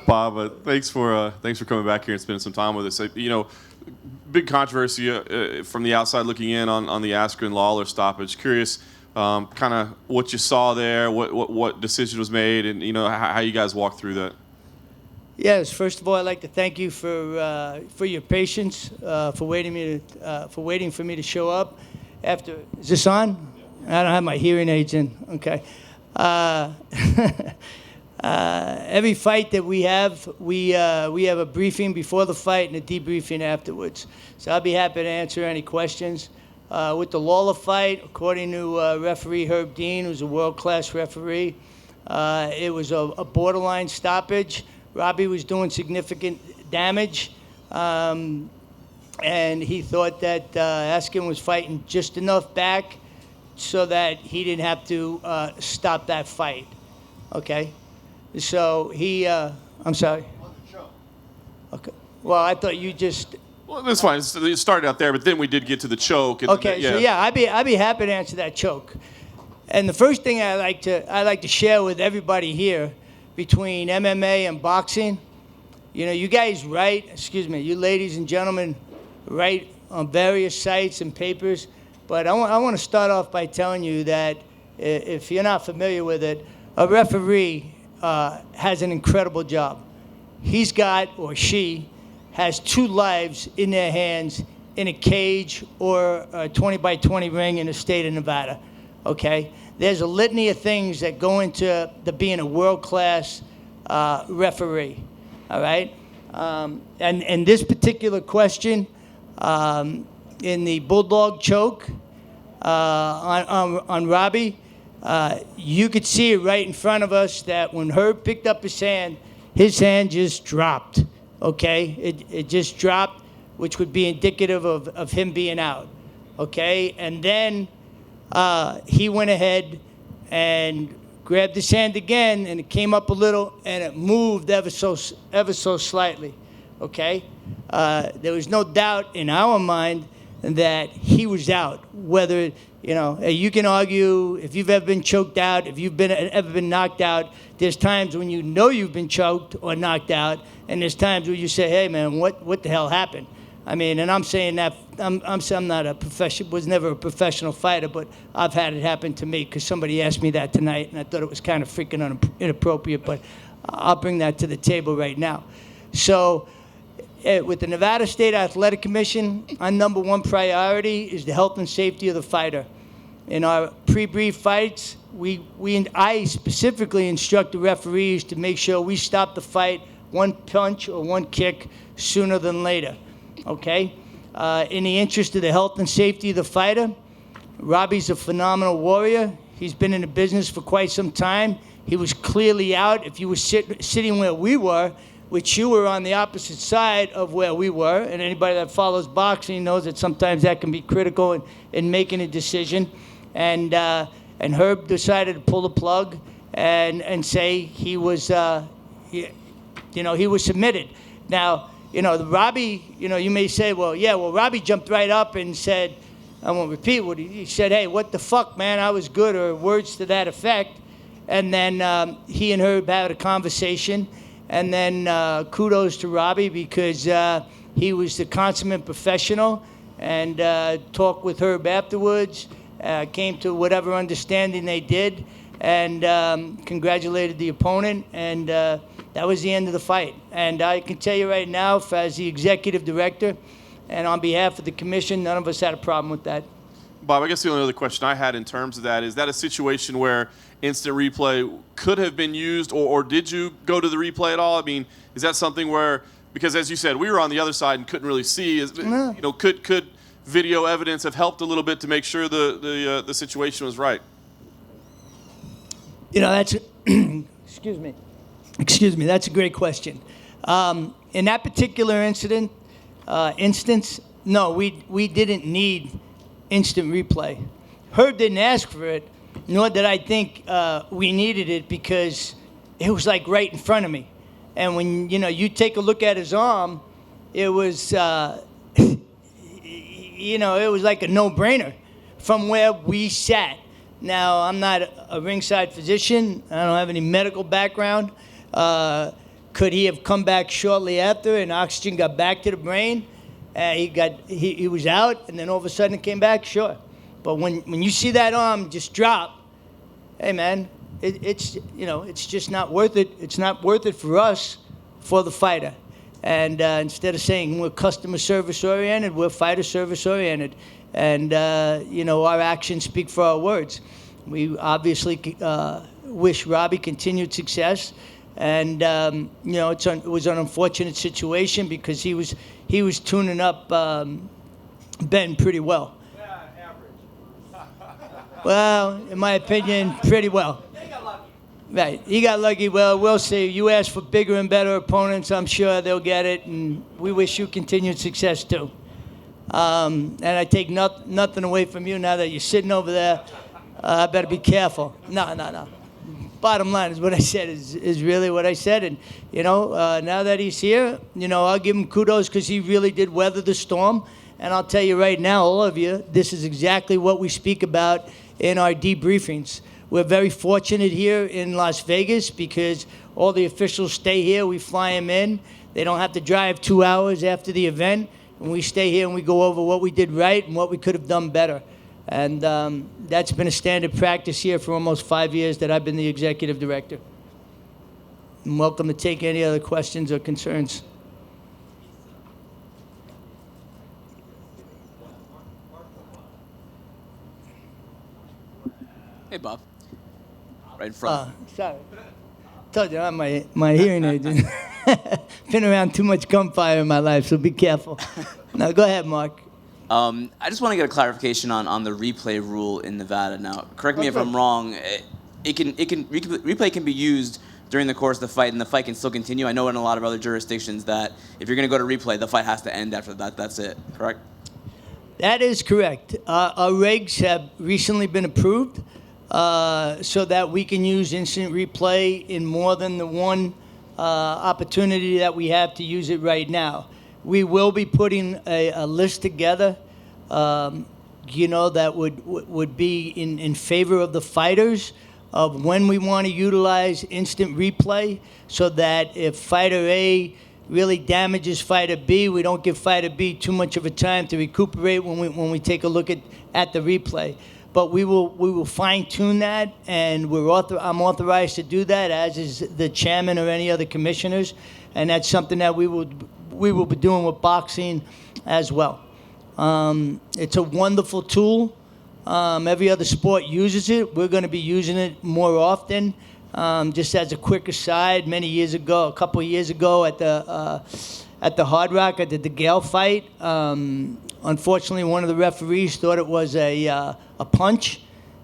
Bob, thanks for coming back here and spending some time with us. Big controversy from the outside looking in on the Askren Lawler stoppage. Curious, kind of what you saw there, what decision was made, and how you guys walked through that. Yes, first of all, I'd like to thank you for your patience, for waiting for me to show up. Is this on? I don't have my hearing aids in. Okay. Every fight that we have a briefing before the fight and a debriefing afterwards. So I'll be happy to answer any questions. With the Lawler fight, according to referee Herb Dean, who's a world-class referee, it was a borderline stoppage. Robbie was doing significant damage, and he thought that Askren was fighting just enough back so that he didn't have to stop that fight. Okay? So I'm sorry. Okay. Well, I thought you just. Well, that's fine. It started out there, but then we did get to the choke. Okay. So yeah, I'd be happy to answer that choke. And the first thing I like to share with everybody here, between MMA and boxing, you guys write. You ladies and gentlemen, write on various sites and papers. But I want to start off by telling you that if you're not familiar with it, a referee has an incredible job. He's got, or she, has 2 lives in their hands in a cage or a 20 by 20 ring in the state of Nevada, okay? There's a litany of things that go into being a world-class referee, all right? And this particular question, in the Bulldog choke on Robbie, you could see it right in front of us that when Herb picked up his hand just dropped, okay? It just dropped, which would be indicative of him being out, okay? And then he went ahead and grabbed his hand again, and it came up a little, and it moved ever so slightly, okay? There was no doubt in our mind that he was out. Whether, you can argue if you've ever been choked out, if you've ever been knocked out. There's times when you've been choked or knocked out, and there's times where you say, hey, man, what the hell happened? I mean, and I'm saying that I'm not a was never a professional fighter, but I've had it happen to me because somebody asked me that tonight, and I thought it was kind of freaking inappropriate, but I'll bring that to the table right now. So with the Nevada State Athletic Commission, our number 1 priority is the health and safety of the fighter. In our pre-brief fights, I specifically instruct the referees to make sure we stop the fight 1 punch or 1 kick sooner than later. Okay? In the interest of the health and safety of the fighter, Robbie's a phenomenal warrior. He's been in the business for quite some time. He was clearly out. If you were sitting where we were, which you were on the opposite side of where we were, and anybody that follows boxing knows that sometimes that can be critical in making a decision. And Herb decided to pull the plug and say he was, he was submitted. Now, Robbie, you may say, well, Robbie jumped right up and said, I won't repeat what he said, hey, what the fuck, man, I was good, or words to that effect. And then he and Herb had a conversation. And then kudos to Robbie because he was the consummate professional and talked with Herb afterwards, came to whatever understanding they did, and congratulated the opponent. And that was the end of the fight. And I can tell you right now, as the executive director and on behalf of the commission, none of us had a problem with that. Bob, I guess the only other question I had in terms of that is that a situation where instant replay could have been used, or did you go to the replay at all? I mean, is that something where, because as you said, we were on the other side and couldn't really see, could video evidence have helped a little bit to make sure the situation was right? That's excuse me, that's a great question. In that particular instance, no, we didn't need instant replay. Herb didn't ask for it, nor did I think we needed it because it was like right in front of me. And when you take a look at his arm, it was it was like a no-brainer from where we sat. Now, I'm not a ringside physician. I don't have any medical background. Could he have come back shortly after and oxygen got back to the brain? He was out, and then all of a sudden it came back? Sure. But when you see that arm just drop, hey, man, it's just not worth it. It's not worth it for us, for the fighter. And instead of saying we're customer service oriented, we're fighter service oriented. And, our actions speak for our words. We obviously wish Robbie continued success. And, it was an unfortunate situation because he was tuning up Ben pretty well. Well, in my opinion, pretty well. Right. He got lucky. Well, we'll see. You ask for bigger and better opponents. I'm sure they'll get it. And we wish you continued success, too. And I take nothing away from you now that you're sitting over there. I better be careful. No. Bottom line is what I said is really what I said. And, now that he's here, I'll give him kudos because he really did weather the storm. And I'll tell you right now, all of you, this is exactly what we speak about in our debriefings. We're very fortunate here in Las Vegas because all the officials stay here. We fly them in. They don't have to drive 2 hours after the event. And we stay here and we go over what we did right and what we could have done better. And that's been a standard practice here for almost 5 years that I've been the executive director. I'm welcome to take any other questions or concerns. Hey, Bob. Right in front. Sorry. Told you, I'm my hearing aid. Been around too much gunfire in my life, so be careful. Now, go ahead, Mark. I just want to get a clarification on the replay rule in Nevada. Now, correct me if I'm wrong. Replay can be used during the course of the fight, and the fight can still continue. I know in a lot of other jurisdictions that if you're going to go to replay, the fight has to end after that. That's it. Correct? That is correct. Our regs have recently been approved so that we can use instant replay in more than the one opportunity that we have to use it right now. We will be putting a list together, that would be in favor of the fighters of when we want to utilize instant replay so that if fighter A really damages fighter B, we don't give fighter B too much of a time to recuperate when we take a look at the replay. But we will fine-tune that, and I'm authorized to do that, as is the chairman or any other commissioners, and that's something that we will be doing with boxing as well. It's a wonderful tool. Every other sport uses it. We're going to be using it more often. Just as a quick aside, a couple of years ago at the Hard Rock, at the DeGale fight, unfortunately, one of the referees thought it was a punch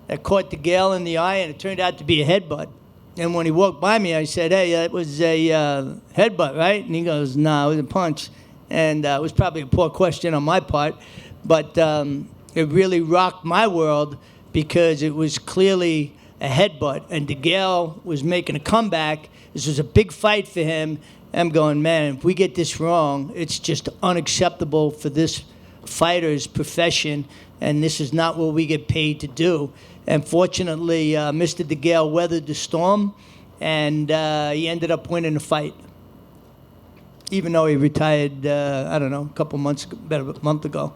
that caught DeGale in the eye, and it turned out to be a headbutt. And when he walked by me, I said, "Hey, that was a headbutt, right?" And he goes, "No, it was a punch." And it was probably a poor question on my part, but it really rocked my world because it was clearly a headbutt, and DeGale was making a comeback. This was a big fight for him. I'm going, man, if we get this wrong, it's just unacceptable for this fighter's profession, and this is not what we get paid to do. And fortunately, Mr. DeGale weathered the storm, and he ended up winning the fight. Even though he retired, a couple months, about a month ago.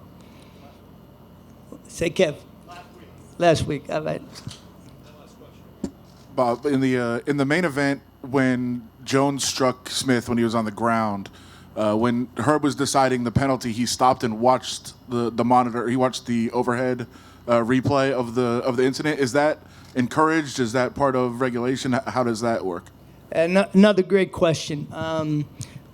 Say, Kev. Last week, all right. Bob, in the main event, when Jones struck Smith when he was on the ground, when Herb was deciding the penalty, he stopped and watched the monitor. He watched the overhead replay of the incident. Is that encouraged? Is that part of regulation? How does that work? Another great question.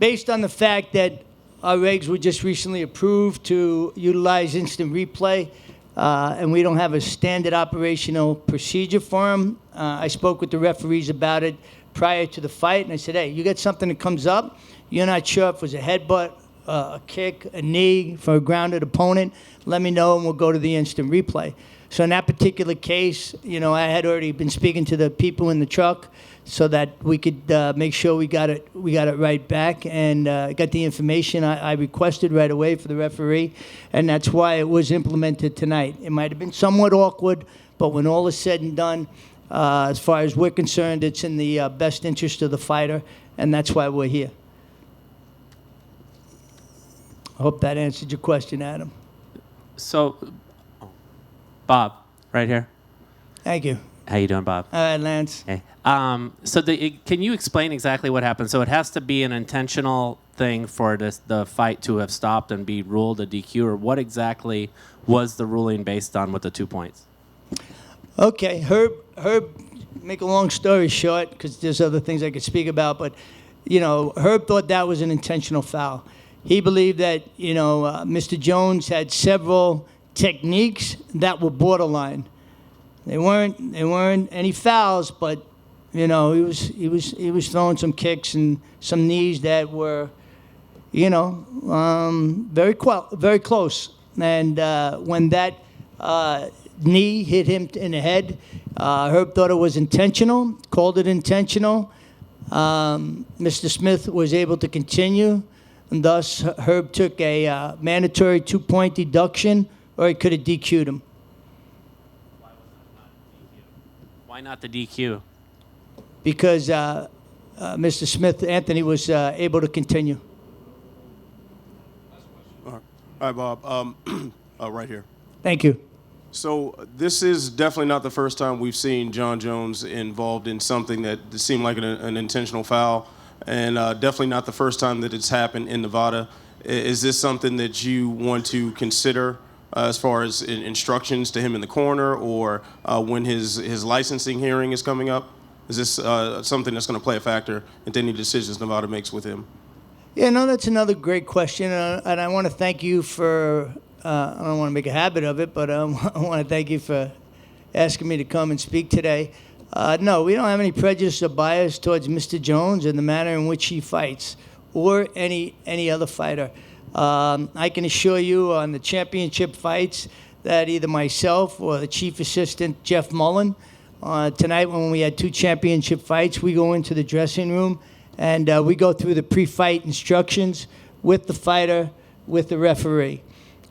Based on the fact that our regs were just recently approved to utilize instant replay, and we don't have a standard operational procedure for them, I spoke with the referees about it prior to the fight, and I said, hey, you got something that comes up, you're not sure if it was a headbutt, a kick, a knee for a grounded opponent, let me know and we'll go to the instant replay. So in that particular case, I had already been speaking to the people in the truck so that we could make sure we got it right back, and got the information I requested right away for the referee, and that's why it was implemented tonight. It might have been somewhat awkward, But when all is said and done, as far as we're concerned, it's in the best interest of the fighter, and that's why we're here. I hope that answered your question, Adam. So, Bob, right here. Thank you. How you doing, Bob? All right, Lance. Hey. Can you explain exactly what happened? So it has to be an intentional thing for the fight to have stopped and be ruled a DQ, or what exactly was the ruling based on with the 2 points? Okay, Herb, make a long story short, because there's other things I could speak about, but, Herb thought that was an intentional foul. He believed that, Mr. Jones had several techniques that were borderline. They weren't any fouls, but, he was throwing some kicks and some knees that were, very close. And when that knee hit him in the head, Herb thought it was intentional, called it intentional. Mr. Smith was able to continue, and thus Herb took a mandatory 2-point deduction, or he could have DQ'd him. Why not the DQ? Because Mr. Smith, Anthony, was able to continue. All right, Bob. Right here. Thank you. So this is definitely not the first time we've seen John Jones involved in something that seemed like an intentional foul, and definitely not the first time that it's happened in Nevada. Is this something that you want to consider as far as instructions to him in the corner, or when his licensing hearing is coming up? Is this something that's going to play a factor in any decisions Nevada makes with him? Yeah, no, that's another great question, and I want to thank you for, I don't want to make a habit of it, but I want to thank you for asking me to come and speak today. No, we don't have any prejudice or bias towards Mr. Jones and the manner in which he fights, or any other fighter. I can assure you on the championship fights that either myself or the chief assistant, Jeff Mullen, tonight when we had 2 championship fights, we go into the dressing room and we go through the pre-fight instructions with the fighter, with the referee.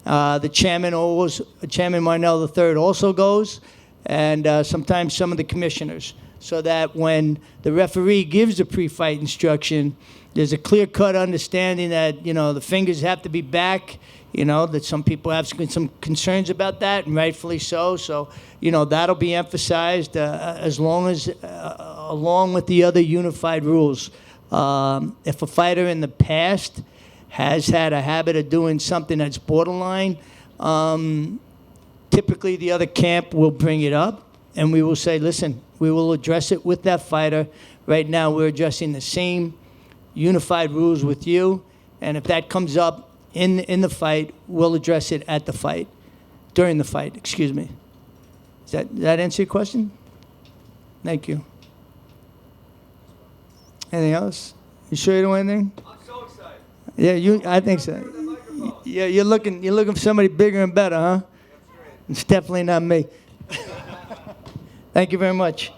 The chairman Marnell III also goes, and sometimes some of the commissioners, so that when the referee gives the pre-fight instruction, there's a clear-cut understanding that, the fingers have to be back, that some people have some concerns about that, and rightfully so. So, that'll be emphasized along with the other unified rules. If a fighter in the past has had a habit of doing something that's borderline, typically the other camp will bring it up, and we will say, listen, we will address it with that fighter. Right now, we're addressing the same unified rules with you, and if that comes up in the fight, we'll address it at the fight, during the fight, excuse me. Does that answer your question? Thank you. Anything else? You sure you don't want anything? I'm so excited. Yeah, I think so. Yeah, you're looking for somebody bigger and better, huh? It's definitely not me. Thank you very much.